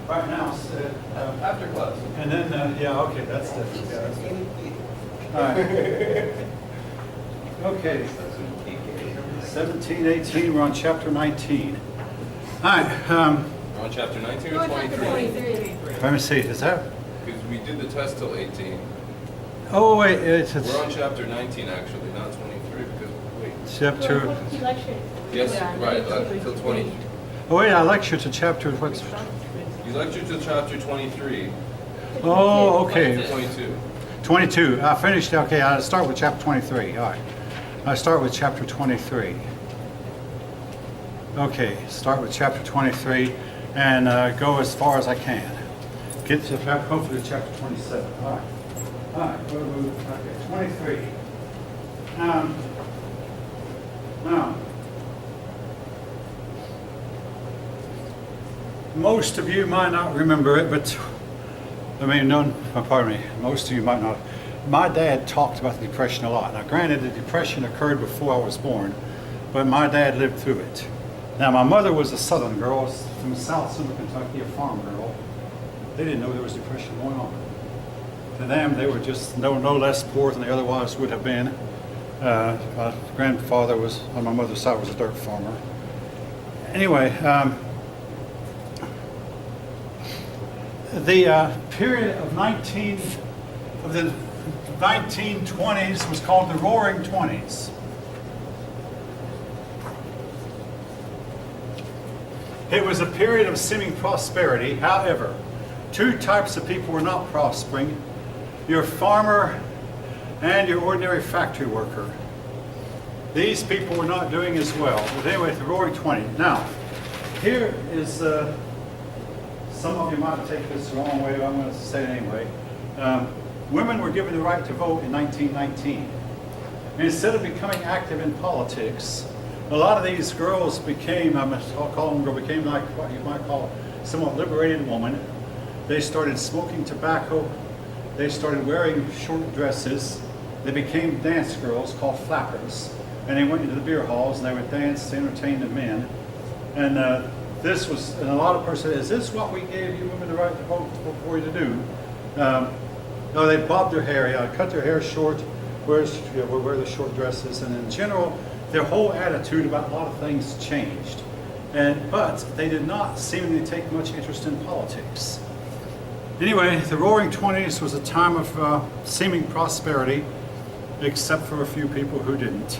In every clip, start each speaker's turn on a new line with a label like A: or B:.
A: Right now,
B: After class.
A: and then, yeah, okay, that's different. Yeah, that's different. All right. Okay, 17, 18, we're on chapter 19. All right,
B: We're on chapter 19 or 23?
A: let me see, is that,
B: Because we did the test till 18.
A: oh, wait, it's
B: We're on chapter 19 actually, not 23 because, wait.
A: chapter,
B: Yes, right, till 20.
A: oh, wait, I lecture to chapter, what's,
B: You lectured till chapter 23,
A: oh, okay,
B: 22.
A: 22, I finished, okay, I'll start with chapter 23, all right. I start with chapter 23. Okay, start with chapter 23 and go as far as I can. Get to hopefully chapter 27. All right. All right. Okay, 23. Now, most of you might not remember it, but I mean, none. Pardon me. Most of you might not. My dad talked about the Depression a lot. Now, granted, the Depression occurred before I was born, but my dad lived through it. Now, my mother was a Southern girl from South Central Kentucky, a farm girl. They didn't know there was depression going on. To them, they were just no less poor than they otherwise would have been. My grandfather was, on my mother's side, was a dirt farmer. Anyway, the period of the 1920s was called the Roaring Twenties. It was a period of seeming prosperity. However, two types of people were not prospering: your farmer and your ordinary factory worker. These people were not doing as well. But anyway, the Roaring Twenties. Now, here is, some of you might take this the wrong way, but I'm going to say it anyway. Women were given the right to vote in 1919. And instead of becoming active in politics, a lot of these girls became, I'll call them, became like what you might call a somewhat liberated woman. They started smoking tobacco. They started wearing short dresses. They became dance girls called flappers. And they went into the beer halls and they would dance to entertain the men. And this was, and a lot of persons said, is this what we gave you women the right to vote for you to do? No, they bobbed their hair, cut their hair short, wear the short dresses, and in general, their whole attitude about a lot of things changed. But they did not seemingly take much interest in politics. Anyway, the Roaring Twenties was a time of seeming prosperity, except for a few people who didn't.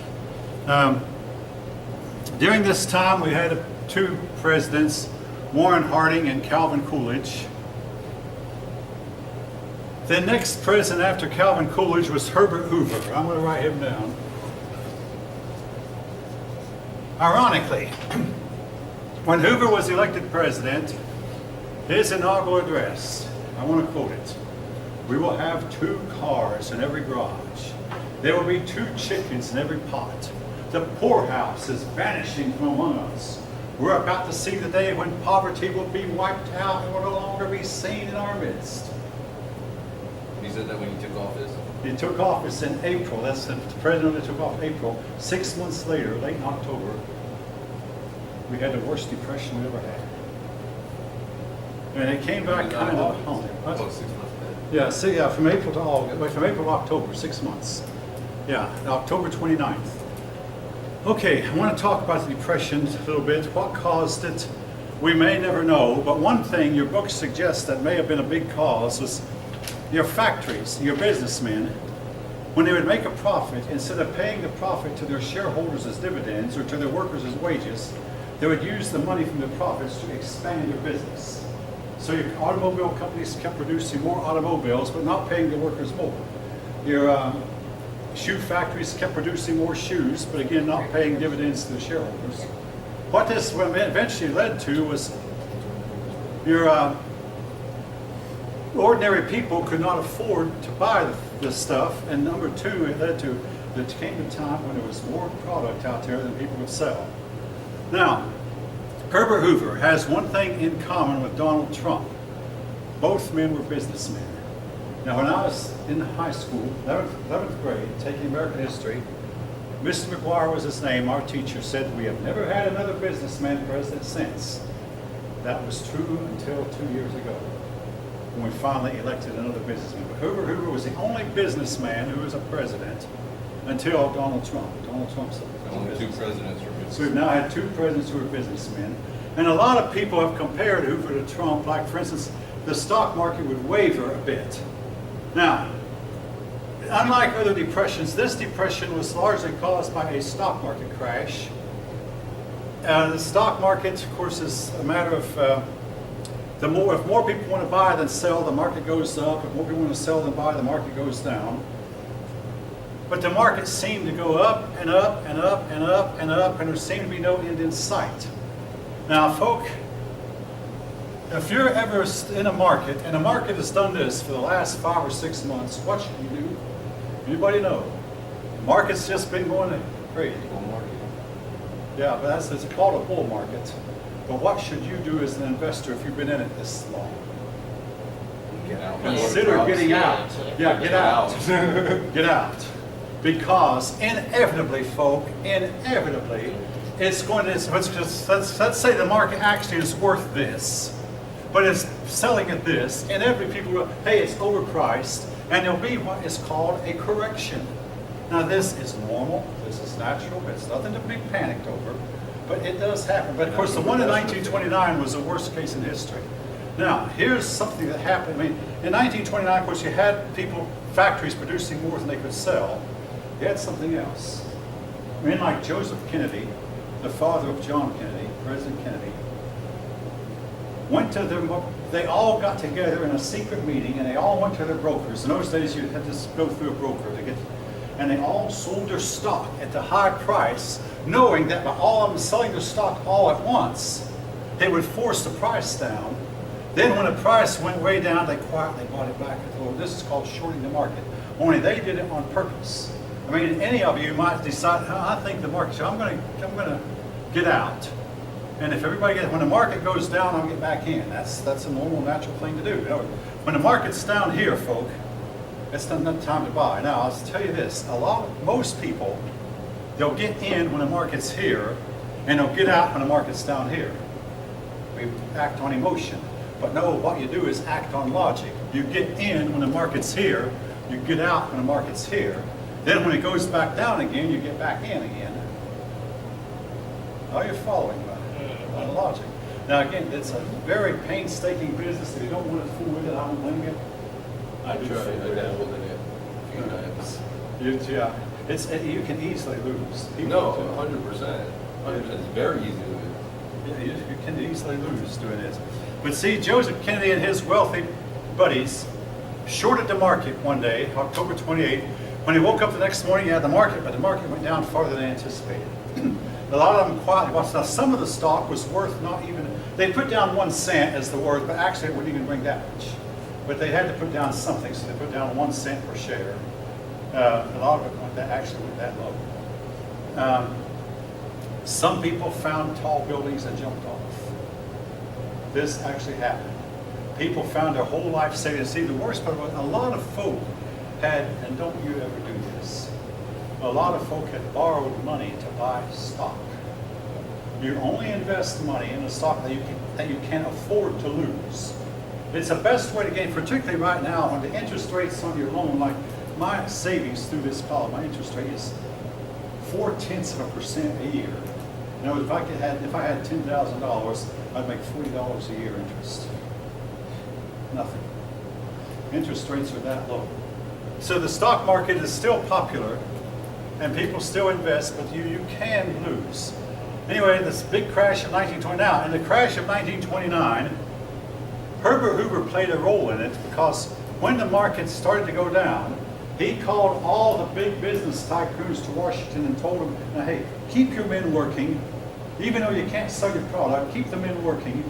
A: During this time, we had two presidents, Warren Harding and Calvin Coolidge. The next president after Calvin Coolidge was Herbert Hoover. I'm going to write him down. Ironically, when Hoover was elected president, his inaugural address, I want to quote it: "We will have 2 cars in every garage. There will be 2 chickens in every pot. The poorhouse is vanishing from among us. We're about to see the day when poverty will be wiped out and will no longer be seen in our midst."
B: He said that when he took office?
A: He took office in April. That's the president that took off April. 6 months later, late in October, we had the worst depression we ever had. And it came back kind of home.
B: Oh, 6 months back.
A: Yeah, see, yeah, from April to August, wait, from April to October, 6 months. Yeah, October 29th. Okay, I want to talk about the Depression a little bit. What caused it? We may never know, but one thing your book suggests that may have been a big cause was your factories, your businessmen, when they would make a profit, instead of paying the profit to their shareholders as dividends or to their workers as wages, they would use the money from the profits to expand their business. So your automobile companies kept producing more automobiles, but not paying the workers more. Your shoe factories kept producing more shoes, but again, not paying dividends to the shareholders. What this eventually led to was your ordinary people could not afford to buy this stuff, and number 2, it led to, there came a time when there was more product out there than people could sell. Now, Herbert Hoover has one thing in common with Donald Trump. Both men were businessmen. Now, when I was in high school, 11th grade, taking American history, Mr. McGuire was his name. Our teacher said, "We have never had another businessman president since." That was true until 2 years ago, when we finally elected another businessman. But Hoover was the only businessman who was a president until Donald Trump. Donald Trump's
B: Only two presidents were
A: So we've now had two presidents who are businessmen. And a lot of people have compared Hoover to Trump. Like, for instance, the stock market would waver a bit. Now, unlike other depressions, this depression was largely caused by a stock market crash. The stock market, of course, is a matter of if more people want to buy than sell, the market goes up. If more people want to sell than buy, the market goes down. But the market seemed to go up and up and up and up and up, and there seemed to be no end in sight. Now, folk, if you're ever in a market, and the market has done this for the last 5 or 6 months, what should you do? Anybody know? The market's just been going crazy.
B: bull market.
A: Yeah, but it's called a bull market. But what should you do as an investor if you've been in it this long?
B: Get out.
A: Consider getting out. Yeah, get out. Get out. Because inevitably, folk, inevitably, it's going to, let's say the market actually is worth this, but it's selling at this, and every people will, hey, it's overpriced, and there'll be what is called a correction. Now, this is normal, this is natural, it's nothing to be panicked over, but it does happen. But of course, the one in 1929 was the worst case in history. Now, here's something that happened. I mean, in 1929, of course, you had people, factories producing more than they could sell. You had something else. I mean, like Joseph Kennedy, the father of John Kennedy, President Kennedy, went to they all got together in a secret meeting, and they all went to their brokers. In those days, you had to go through a broker to get, and they all sold their stock at the high price, knowing that by all of them selling their stock all at once, they would force the price down. Then when the price went way down, they quietly bought it back at the low. This is called shorting the market. Only they did it on purpose. I mean, any of you might decide, I think the market, I'm going to get out. And if everybody when the market goes down, I'll get back in. That's a normal, natural thing to do. You know, when the market's down here, folk, it's not time to buy. Now, I'll tell you this, most people, they'll get in when the market's here, and they'll get out when the market's down here. We act on emotion. But no, what you do is act on logic. You get in when the market's here, you get out when the market's here. Then when it goes back down again, you get back in again. Are you following my logic? Now again, it's a very painstaking business. If you don't want to fool with it, I don't blame you.
B: I dabbled in it a few times.
A: You can easily lose.
B: No, 100%. 100%. It's very easy to lose.
A: Yeah, you can easily lose doing this. But see, Joseph Kennedy and his wealthy buddies shorted the market one day, October 28th. When he woke up the next morning, he had the market, but the market went down farther than anticipated. A lot of them quietly watched. Now, some of the stock was worth not even, they put down 1 cent as the worth, but actually it wouldn't even bring that much. But they had to put down something, so they put down 1 cent per share. A lot of it actually went that low. Some people found tall buildings and jumped off. This actually happened. People found their whole life savings. See, the worst part was a lot of folk had, and don't you ever do this, a lot of folk had borrowed money to buy stock. You only invest money in a stock that you can afford to lose. It's the best way to gain, particularly right now when the interest rates on your loan, like my savings through this college, my interest rate is 0.4% a year. You know, if I had $10,000, I'd make $40 a year interest. Nothing. Interest rates are that low. So the stock market is still popular, and people still invest, but you can lose. Anyway, this big crash of 1929. Now, in the crash of 1929, Herbert Hoover played a role in it because when the market started to go down, he called all the big business tycoons to Washington and told them, now, hey, keep your men working. Even though you can't sell your product, keep the men working.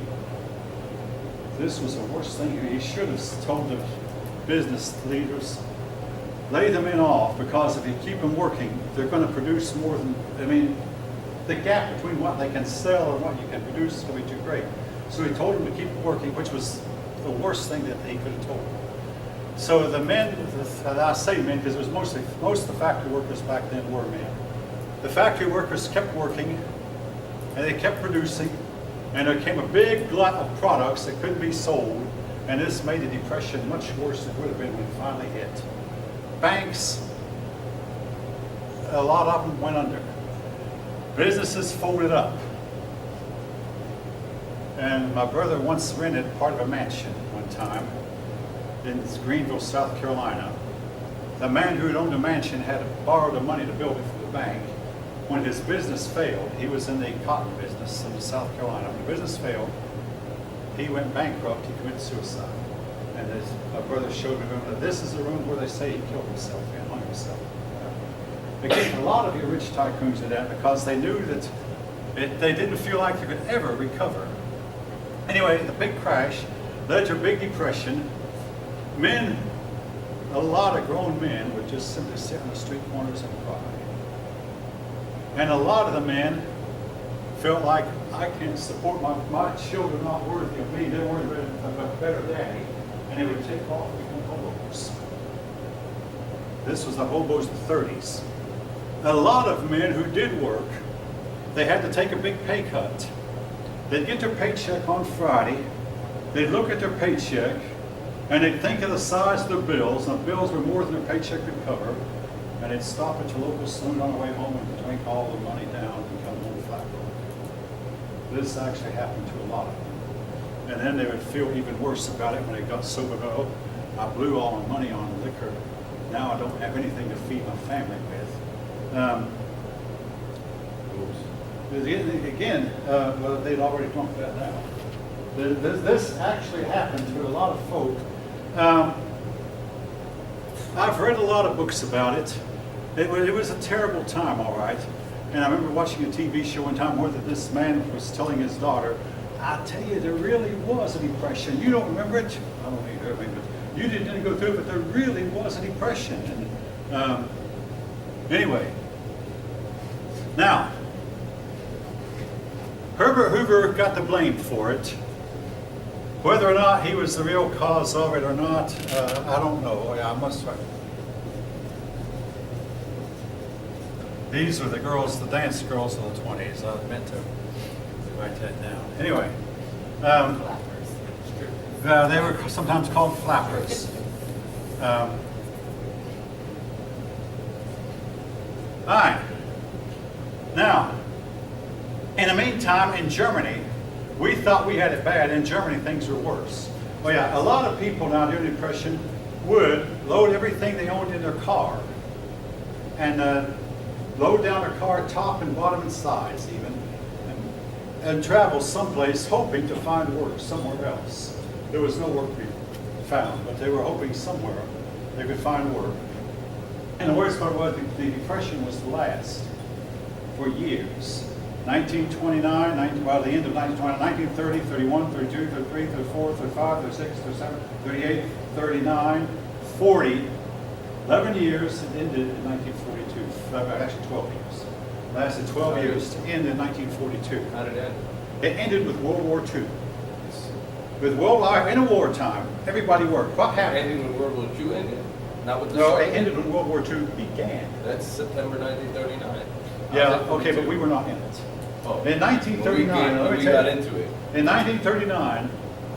A: This was the worst thing. He should have told the business leaders, lay the men off, because if you keep them working, they're going to produce more than, I mean, the gap between what they can sell and what you can produce is going to be too great. So he told them to keep working, which was the worst thing that he could have told them. So the men, and I say men because it was most of the factory workers back then were men. The factory workers kept working, and they kept producing, And there came a big glut of products that couldn't be sold, and this made the Depression much worse than it would have been when it finally hit. Banks, a lot of them went under. Businesses folded up. And my brother once rented part of a mansion one time in Greenville, South Carolina. The man who had owned the mansion had borrowed the money to build it from the bank. When his business failed, he was in the cotton business in South Carolina. When the business failed, he went bankrupt, he committed suicide. And my brother showed me that this is the room where they say he killed himself and hung himself. Again, a lot of the rich tycoons did that because they knew that they didn't feel like they could ever recover. Anyway, the big crash led to a big depression. Men, a lot of grown men would just simply sit on the street corners and cry. And a lot of the men felt like, I can't support my children are not worthy of me, they're worthy of a better daddy. And they would take off and become hobos. This was the hobos of the 30s. A lot of men who did work, they had to take a big pay cut. They'd get their paycheck on Friday, they'd look at their paycheck, and they'd think of the size of their bills, and the bills were more than their paycheck could cover, and they'd stop at your local saloon on the way home and drink all the money down and come home flat broke. This actually happened to a lot of them. And then they would feel even worse about it when they got sober. Oh, I blew all my money on liquor. Now I don't have anything to feed my family with. Well, they'd already drunk that down. This actually happened to a lot of folk. I've read a lot of books about it. It was a terrible time, all right. And I remember watching a TV show one time where this man was telling his daughter, I tell you, there really was a depression. You don't remember it? I don't know if you heard me, but you didn't go through it, but there really was a depression. And anyway, now, Herbert Hoover got the blame for it. Whether or not he was the real cause of it or not, I don't know. I must. These are the girls, the dance girls of the 20s. I meant to write that down. Anyway, they were sometimes called flappers. All right. Now, in the meantime, in Germany, we thought we had it bad. In Germany, things were worse. Well, yeah, a lot of people now during the Depression would load everything they owned in their car and load down their car top and bottom and sides even, and travel someplace hoping to find work somewhere else. There was no work to be found, but they were hoping somewhere they could find work. And the worst part was the Depression was to last for years. 1929, the end of 1920, 1930, 31, 32, 33, 34, 35, 36, 37, 38, 39, 40, 11 years. It ended in 1942. Actually 12 years. It lasted 12 years to end in 1942.
B: How did it end?
A: It ended with World War II. With in a wartime, everybody worked. What happened?
B: Ending when World War II ended? Not with the
A: No,
B: start?
A: it ended when World War II began.
B: That's September 1939.
A: Yeah, okay, but we were not in it.
B: Oh.
A: In 1939, let me
B: we
A: tell
B: got
A: you,
B: into it.
A: in 1939,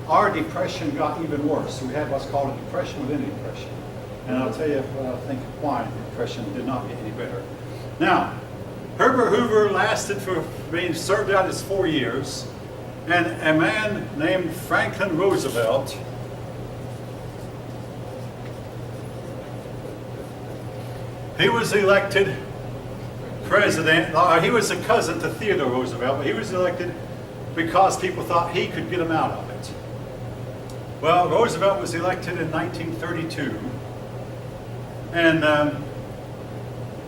A: our depression got even worse. We had what's called a depression within a depression. And I'll tell you what I think why the depression did not get any better. Now, Herbert Hoover lasted for being served out his 4 years, and a man named Franklin Roosevelt he was elected president. He was a cousin to Theodore Roosevelt, but he was elected because people thought he could get him out of it. Well, Roosevelt was elected in 1932, and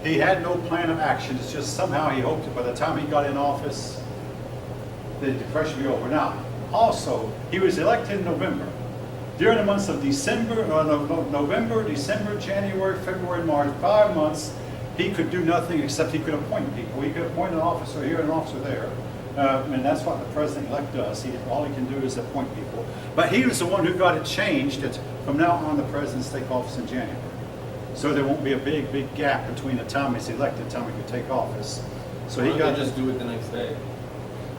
A: he had no plan of action. It's just somehow he hoped that by the time he got in office, the Depression would be over. Now, also, he was elected in November. During the months of November, December, January, February, March, 5 months, he could do nothing except he could appoint people. He could appoint an officer here and an officer there. And that's what the president-elect does. All he can do is appoint people. But he was the one who got it changed that from now on the presidents take office in January. So there won't be a big, big gap between the time he's elected and the time he could take office. So he got
B: just do it the next day.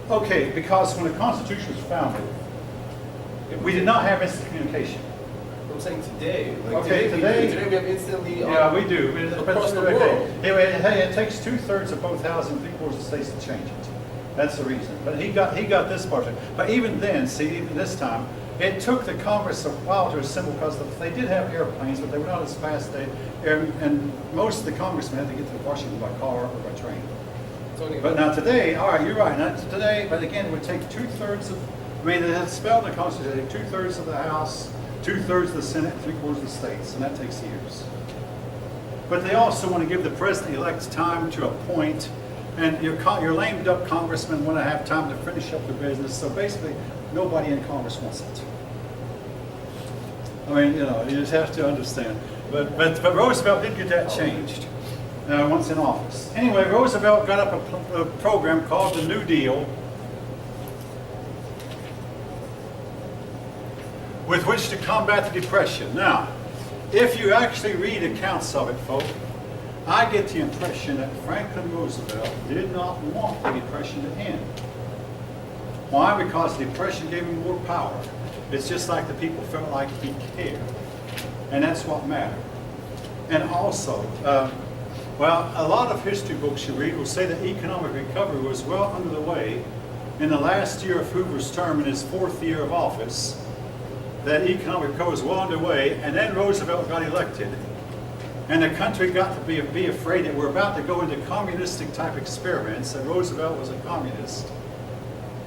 A: Okay, because when the Constitution was founded, we did not have instant communication.
B: I'm saying today. Like
A: Okay, today
B: we have instantly.
A: Yeah, we do.
B: Across the
A: Okay.
B: world.
A: Anyway, hey, it takes 2/3 of both houses and 3/4 of the states to change it. That's the reason. But he got this part. But even then, see, even this time, it took the Congress a while to assemble because they did have airplanes, but they were not as fast. And most of the congressmen had to get to Washington by car or by train. But now today, all right, you're right. Now today, but again, it would take 2/3 of. I mean, it has spelled in the Constitution, 2/3 of the House, 2/3 of the Senate, 3/4 of the states, and that takes years. But they also want to give the president-elect time to appoint, and your lame duck congressmen want to have time to finish up their business. So basically, nobody in Congress wants it. I mean, you know, you just have to understand. But Roosevelt did get that changed once in office. Anyway, Roosevelt got up a program called the New Deal, with which to combat the Depression. Now, if you actually read accounts of it, folks, I get the impression that Franklin Roosevelt did not want the Depression to end. Why? Because the Depression gave him more power. It's just like the people felt like he cared. And that's what mattered. And also, well, a lot of history books you read will say that economic recovery was well under the way in the last year of Hoover's term in his 4th year of office. That economic recovery was well underway, and then Roosevelt got elected. And the country got to be afraid that we're about to go into communistic type experiments, and Roosevelt was a communist.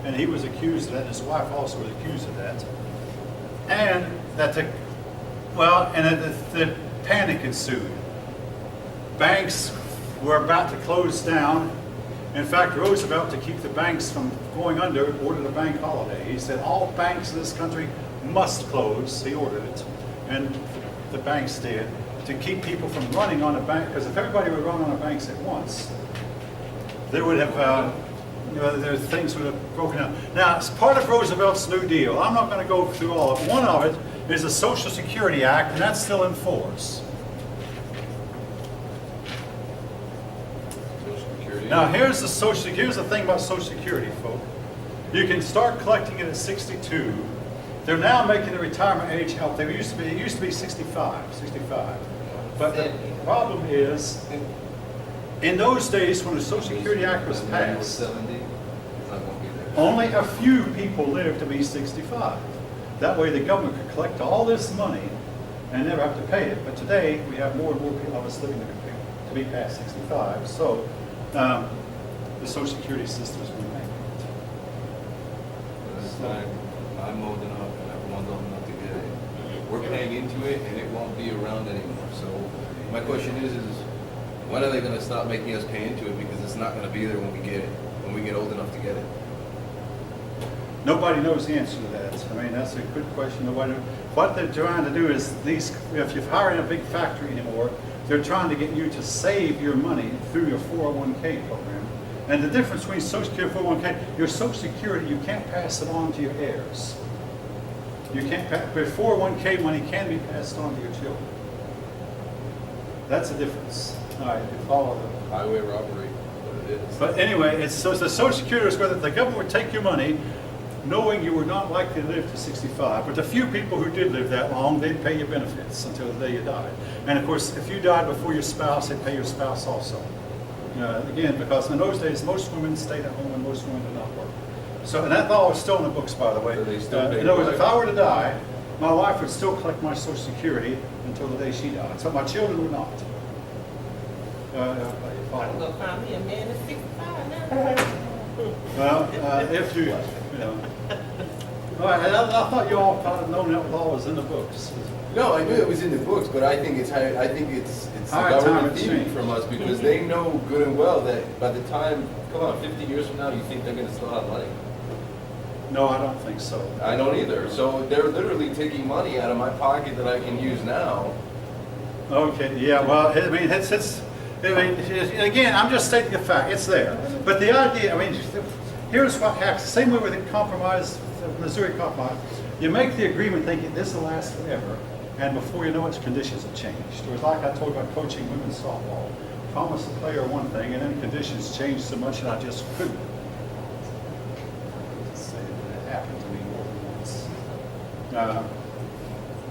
A: And he was accused of that, and his wife also was accused of that. And that the panic ensued. Banks were about to close down. In fact, Roosevelt, to keep the banks from going under, ordered a bank holiday. He said all banks in this country must close. He ordered it, and the banks did, to keep people from running on a bank. Because if everybody would run on the banks at once, there would have, things would have broken down. Now, it's part of Roosevelt's New Deal. I'm not going to go through all of it. One of it is the Social Security Act, and that's still in force. Now, here's the thing about Social Security, folks. You can start collecting it at 62. They're now making the retirement age up. It used to be 65. But the problem is, in those days when the Social Security Act was passed, only a few people lived to be 65. That way the government could collect all this money and never have to pay it. But today, we have more and more people of us living to be past 65. So the Social Security system is going to make it.
B: I'm old enough and everyone's old enough to get it. We're paying into it and it won't be around anymore. So my question is when are they going to stop making us pay into it? Because it's not going to be there when we get it, when we get old enough to get it.
A: Nobody knows the answer to that. I mean, that's a good question. What they're trying to do is if you're hiring a big factory anymore, they're trying to get you to save your money through your 401k program. And the difference between Social Security and 401k, your Social Security, you can't pass it on to your heirs. You can't but 401k money can be passed on to your children. That's the difference. All right, you follow the
B: highway robbery, what it is.
A: But anyway, so the Social Security is where the government would take your money, knowing you were not likely to live to 65. But the few people who did live that long, they'd pay your benefits until the day you died. And of course, if you died before your spouse, they'd pay your spouse also. Again, because in those days, most women stayed at home and most women did not work. So, and that law was still in the books, by the way.
B: So they still pay
A: in other words, if I were to die, my wife would still collect my Social Security until the day she died. So my children would not.
C: I'm gonna find me a man that's 65 now.
A: Well, if you know. All right, and I thought you all thought known that law was in the books.
B: No, I knew it was in the books, but I think it's the
A: High time
B: government
A: it's
B: thieving
A: changed.
B: from us because they know good and well that by the time, 50 years from now, you think they're going to still have money?
A: No, I don't think so.
B: I don't either. So they're literally taking money out of my pocket that I can use now.
A: Okay, yeah, well, I mean, again, I'm just stating a fact, it's there. But the idea, I mean, here's what happens, same way with the compromise, the Missouri Compromise. You make the agreement thinking this will last forever, and before you know it, conditions have changed. It was like I told you about coaching women's softball. Promise the player one thing, and then conditions changed so much that I just couldn't. happened to me more than once.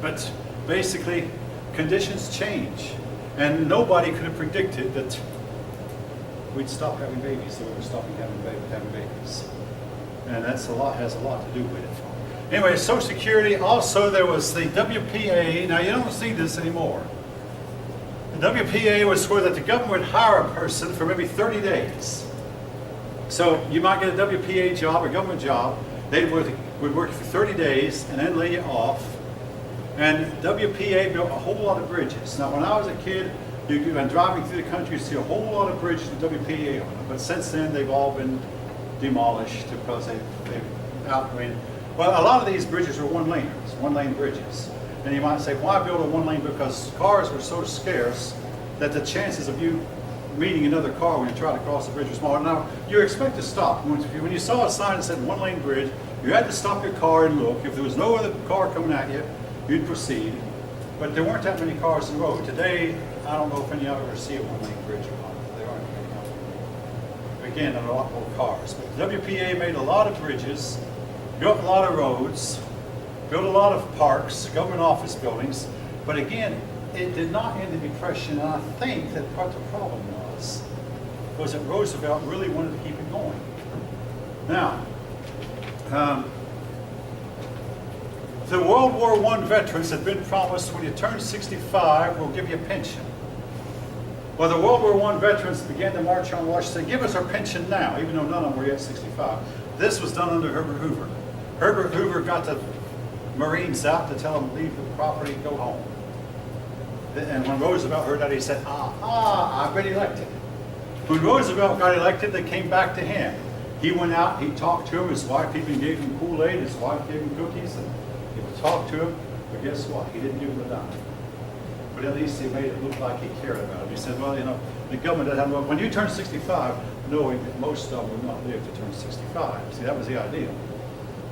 A: But basically, conditions change. And nobody could have predicted that we'd stop having babies, so we were stopping having babies. And that's has a lot to do with it. Anyway, Social Security, also there was the WPA. Now you don't see this anymore. The WPA was where that the government would hire a person for maybe 30 days. So you might get a WPA job, a government job. They would work for 30 days and then lay you off. And WPA built a whole lot of bridges. Now when I was a kid, you've been driving through the country, you see a whole lot of bridges with WPA on them. But since then, they've all been demolished because they've well, a lot of these bridges are one-laners, one-lane bridges. And you might say, why build a one-lane? Because cars were so scarce that the chances of you meeting another car when you try to cross the bridge are smaller. Now, you expect to stop. When you saw a sign that said one-lane bridge, you had to stop your car and look. If there was no other car coming at you, you'd proceed. But there weren't that many cars on the road. Today, I don't know if any of you ever see a one-lane bridge or not. There aren't many out there. Again, there are a lot more cars. But the WPA made a lot of bridges, built a lot of roads, built a lot of parks, government office buildings. But again, it did not end the Depression. And I think that part of the problem was that Roosevelt really wanted to keep it going. Now, the World War I veterans had been promised when you turn 65, we'll give you a pension. Well, the World War I veterans began to march on Washington, give us our pension now, even though none of them were yet 65. This was done under Herbert Hoover. Herbert Hoover got the Marines out to tell them, leave the property, go home. And when Roosevelt heard that, he said, I've been elected. When Roosevelt got elected, they came back to him. He went out, he talked to him, his wife even gave him Kool-Aid, his wife gave him cookies, and he would talk to him, but guess what? He didn't give him a dime. But at least he made it look like he cared about him. He said, well, you know, the government doesn't have, when you turn 65, knowing that most of them would not live to turn 65. See, that was the idea.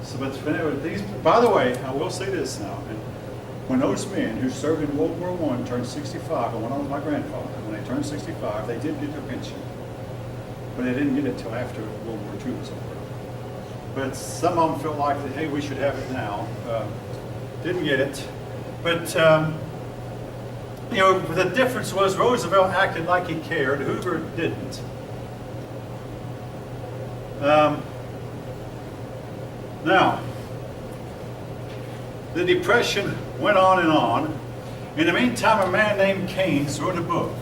A: So, but anyway, these, by the way, I will say this now, and when those men who served in World War I turned 65, and went on with my grandfather, when they turned 65, they did get their pension. But they didn't get it until after World War II was over. But some of them felt like, that, hey, we should have it now. Didn't get it. But, you know, the difference was Roosevelt acted like he cared. Hoover didn't. Now, the Depression went on and on. In the meantime, a man named Keynes wrote a book.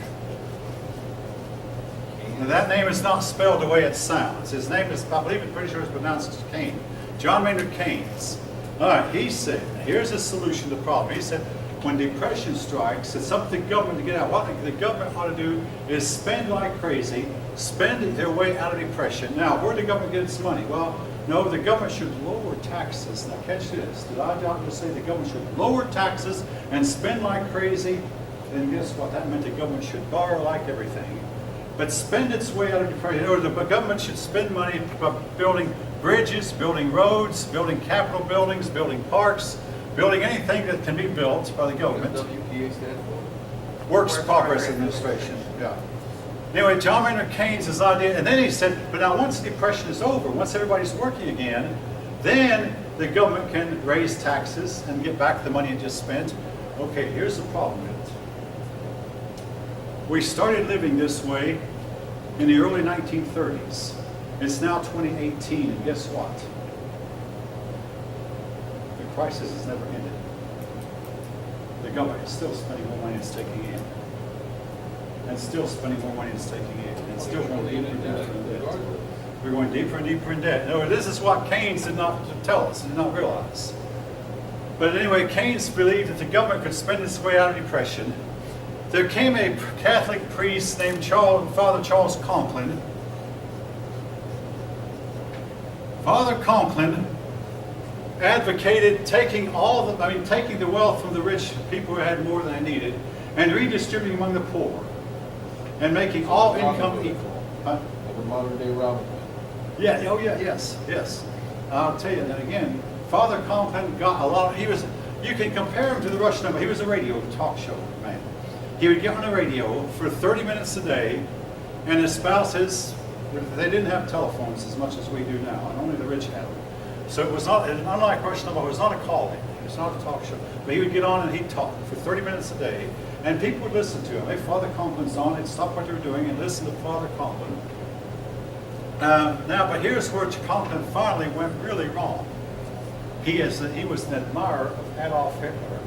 A: Now, that name is not spelled the way it sounds. His name is, I believe, I'm pretty sure it's pronounced Keynes. John Maynard Keynes. All right, he said, here's a solution to the problem. He said, when depression strikes, it's up to the government to get out. What the government ought to do is spend like crazy, spend their way out of depression. Now, where did the government get its money? Well, no, the government should lower taxes. Now, catch this. Did I just say the government should lower taxes and spend like crazy? Then guess what? That meant the government should borrow like everything, but spend its way out of depression. Or the government should spend money building bridges, building roads, building capitol buildings, building parks, building anything that can be built by the government.
B: What does WPA stand for?
A: Works Progress Administration. Yeah. Anyway, John Maynard Keynes' idea, and then he said, but now once the depression is over, once everybody's working again, then the government can raise taxes and get back the money it just spent. Okay, here's the problem with it. We started living this way in the early 1930s. It's now 2018, and guess what? The crisis has never ended. The government is still spending more money than it's taking in. And still spending more money than it's taking in. And still going deeper and deeper in debt. We're going deeper and deeper in debt. No, this is what Keynes did not tell us, did not realize. But anyway, Keynes believed that the government could spend its way out of depression. There came a Catholic priest named Father Charles Conklin. Father Conklin advocated taking taking the wealth from the rich people who had more than they needed and redistributing among the poor and making all income equal. Huh?
B: Like a modern day Robin Hood.
A: Yeah, oh yeah, yes. I'll tell you that again. Father Conklin got a lot, you can compare him to the Rush number. He was a radio talk show man. He would get on the radio for 30 minutes a day and espouse they didn't have telephones as much as we do now, and only the rich had them. So it was not, unlike Rush Limbaugh, it was not a call-in. It was not a talk show. But he would get on and he'd talk for 30 minutes a day, and people would listen to him. If Father Conklin's on, they'd stop what they were doing and listen to Father Conklin. Now, but here's where Conklin finally went really wrong. He was an admirer of Adolf Hitler,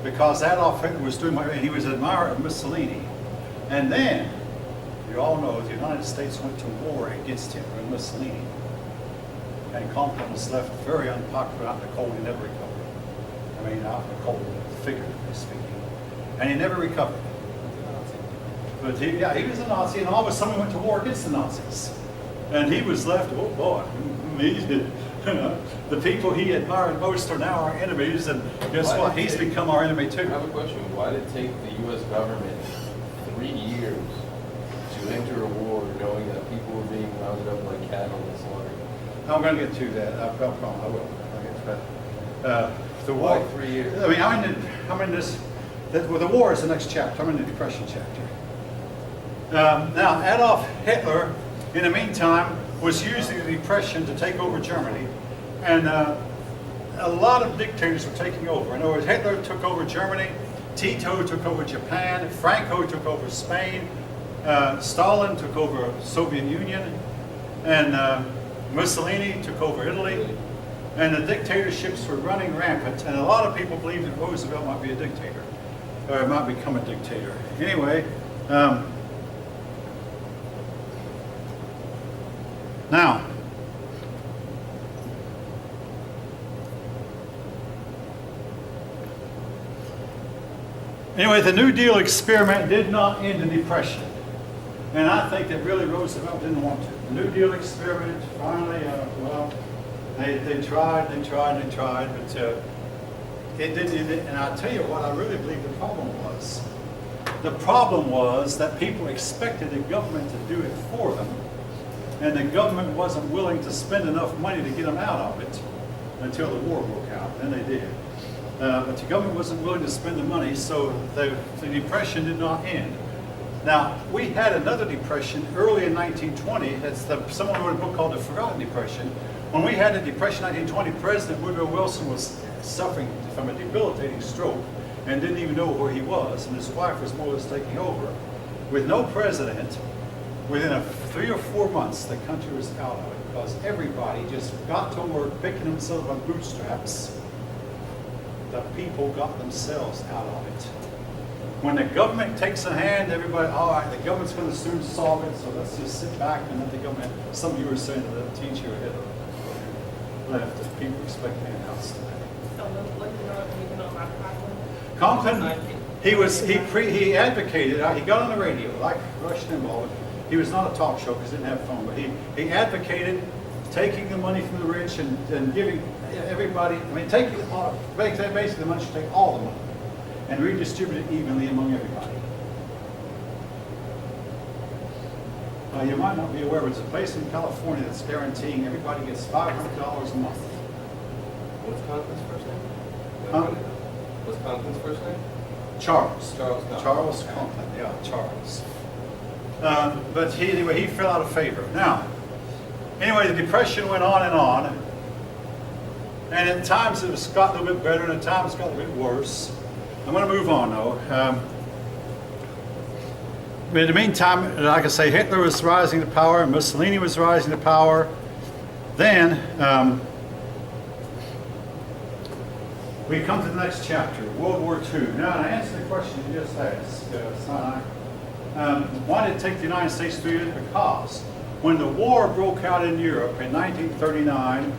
A: because Adolf Hitler was doing, and he was an admirer of Mussolini. And then, you all know, the United States went to war against Hitler and Mussolini. And Conklin was left very unpopular out in the cold. He never recovered. I mean, out in the cold, figuratively speaking. And he never recovered. But he was a Nazi, and all of a sudden we went to war against the Nazis. And he was left, oh boy, the people he admired most are now our enemies, and guess what? He's become our enemy too.
B: I have a question. Why did it take the U.S. government 3 years to enter a war knowing that people were being rounded up like cattle and slaughtered?
A: I'm going to get to that. I promise I will. I'll get to that. The war.
B: Why 3 years?
A: I mean, I'm in this. Well, the war is the next chapter. I'm in the Depression chapter. Now, Adolf Hitler, in the meantime, was using the Depression to take over Germany, and a lot of dictators were taking over. In other words, Hitler took over Germany, Tito took over Japan, Franco took over Spain, Stalin took over Soviet Union, and Mussolini took over Italy, and the dictatorships were running rampant, and a lot of people believed that Roosevelt might be a dictator, or might become a dictator. Anyway, now, anyway, the New Deal experiment did not end the Depression. And I think that really Roosevelt didn't want to. The New Deal experiment finally, well, they tried, but it didn't end it. And I'll tell you what I really believe the problem was. The problem was that people expected the government to do it for them, and the government wasn't willing to spend enough money to get them out of it until the war broke out. Then they did. But the government wasn't willing to spend the money, so the Depression did not end. Now, we had another depression early in 1920. Someone wrote a book called The Forgotten Depression. When we had the Depression in 1920, President Woodrow Wilson was suffering from a debilitating stroke and didn't even know where he was, and his wife was more or less taking over. With no president, within 3 or 4 months, the country was out of it, because everybody just got to work picking themselves on bootstraps. The people got themselves out of it. When the government takes a hand, everybody, all right, the government's going to soon solve it, so let's just sit back and let the government. Some of you were saying that the teacher had left, and people expect handouts today.
C: So what you know about
A: Conklin, he advocated, he got on the radio, like Rush Limbaugh. He was not a talk show because he didn't have a phone, but he advocated taking the money from the rich and giving everybody, basically the money should take all the money and redistribute it evenly among everybody. You might not be aware, but there's a place in California that's guaranteeing everybody gets $500 a month.
B: What's Conklin's first name?
A: Huh?
B: What's Conklin's first name?
A: Charles
B: Conklin.
A: Charles Conklin, yeah, Charles. But he fell out of favor. Now, anyway, the Depression went on, and at times it got a little bit better, and at times it got a little bit worse. I'm going to move on, though. In the meantime, like I say, Hitler was rising to power, and Mussolini was rising to power. Then, we come to the next chapter, World War II. Now, to answer the question you just asked, Sinai, why did it take the United States 3 years? Because when the war broke out in Europe in 1939,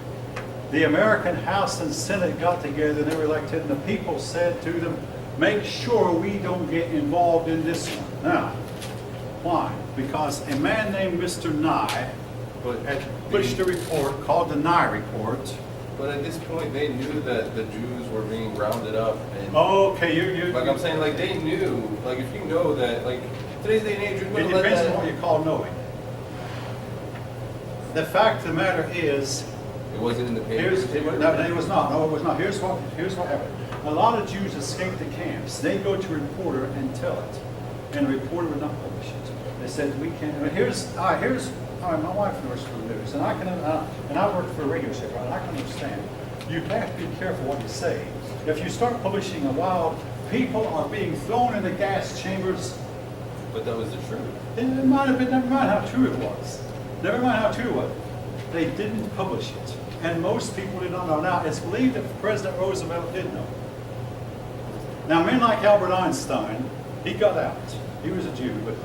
A: the American House and Senate got together and they were elected, and the people said to them, make sure we don't get involved in this one. Now, why? Because a man named Mr. Nye had published a report called the Nye Report.
B: But at this point, they knew that the Jews were being rounded up. And
A: Okay,
B: like I'm saying, like they knew, like if you know that, like today's day and age, you're
A: it
B: going to let
A: depends
B: that.
A: on what you call knowing. The fact of the matter is,
B: It wasn't in the paper.
A: it was not. No, it was not. Here's what happened. A lot of Jews escaped the camps. They go to a reporter and tell it, and the reporter would not publish it. They said we can't. Here's time, my wife works for the news, and I work for a radio station, and I can understand. You have to be careful what you say. If you start publishing a while, people are being thrown in the gas chambers.
B: But that was the truth.
A: It might have been, never mind how true it was. Never mind how true it was. They didn't publish it. And most people did not know. Now, it's believed that President Roosevelt did know. Now, men like Albert Einstein, he got out. He was a Jew, but